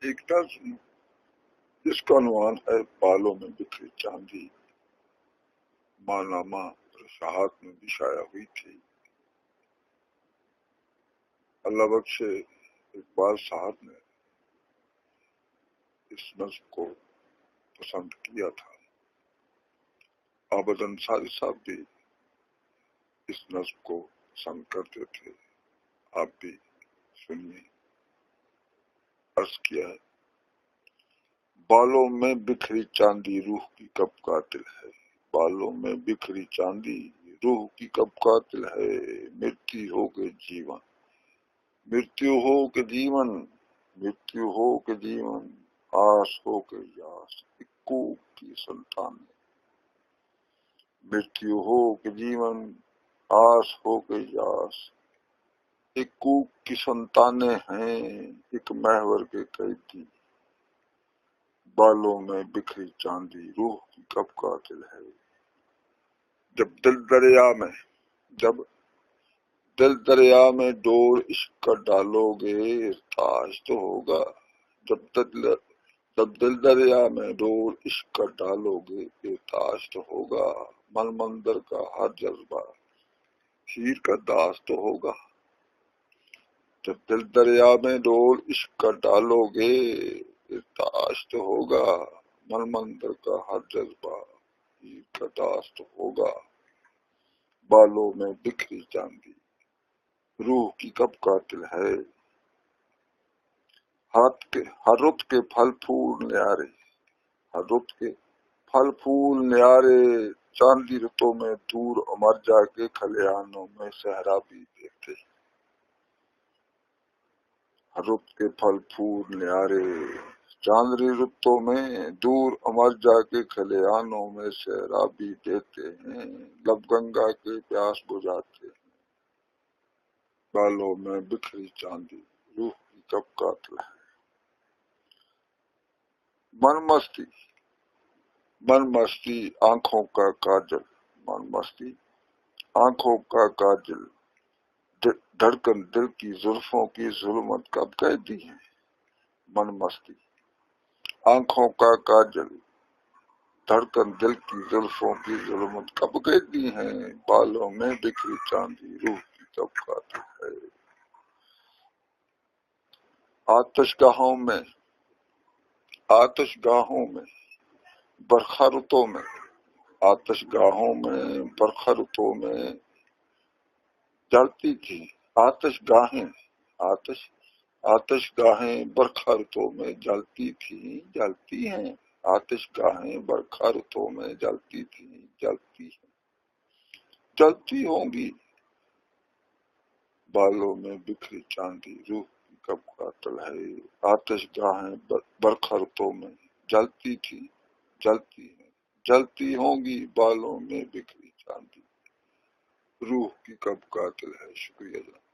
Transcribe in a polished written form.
ایک نظم جس کا عنوان ہے بالوں میں بکھری چاندی، ماہنامہ رشاہت میں بھی شائع ہوئی تھی۔ اللہ بخش اقبال صاحب نے اس نظم کو پسند کیا تھا۔ عابد انصاری صاحب بھی اس نظم کو پسند کرتے تھے۔ آپ بھی سنیے۔ عرض کیا ہے، بالوں میں بکھری چاندی روح کی کب قاتل ہے، بالوں میں بکھری چاندی روح کی کب قاتل ہے، مرتی ہو کے جیون، مرتیو ہو کے جیون، مرتیو ہو کے جیون، آس ہو کے یاس، اکو کی سنتان، مرتیو ہو کے جیون، آس ہو کے یاس، اکو کی سنتانیں ہیں، ایک محور کے قیدی، بالوں میں بکھری چاندی روح کی کب قاتل ہے۔ جب دل دریا میں ڈور عشق کا ڈالو گے ارتاج تو ہوگا، جب دل دریا میں ڈور عشق کا ڈالو گے ارتاج تو ہوگا، من مندر کا ہر جذبہ ہیر کا داس تو ہوگا، جب دل دریا میں ڈور عشق کا ڈالو گے ارتاج تو ہوگا، من مندر کا ہر جذبہ ہیر کا داس تو ہوگا، بالوں میں بکھری چاندی روح کی کب قاتل ہے۔ ہر رت کے پھل پھول نیارے، ہر رت کے پھل پھول نیارے، چاندی رتوں میں دور امر جا کے کھلیانوں میں صحرا بھی دیکھتے، ہر رت کے پھل پھول نیارے، چاندنی رتوں میں دور امر جا کے کھلیانوں میں صحرا بھی دیتے ہیں، لب گنگا کے پیاس بجھاتے ہیں، بالوں میں بکھری چاندی روح کی کب قاتل ہے۔ من مستی آنکھوں کا کاجل، من مستی آنکھوں کا کاجل، دھڑکن دل کی زلفوں کی ظلمت کب قیدی ہے، من مستی آنکھوں کا کاجل، دھڑکن دل کی زلفوں کی ظلمت کب قیدی ہے، بالوں میں بکھری چاندی روح کی کب قاتل ہے۔ آتش گاہوں میں برقع رتوں میں، آتش گاہوں میں برقع رتوں میں جلتی تھی، آتش گاہیں برقع رتوں میں جلتی تھی، جلتی ہیں، آتش گاہیں برقع رتوں میں جلتی تھی، جلتی ہیں، جلتی ہوں گی، بالوں میں بکھری چاندی روح کی کب قاتل ہے، آتش گاہیں برقع رتوں میں جلتی تھی، جلتی ہیں، جلتی ہوں گی، بالوں میں بکھری چاندی روح کی کب قاتل ہے۔ شکریہ جناب۔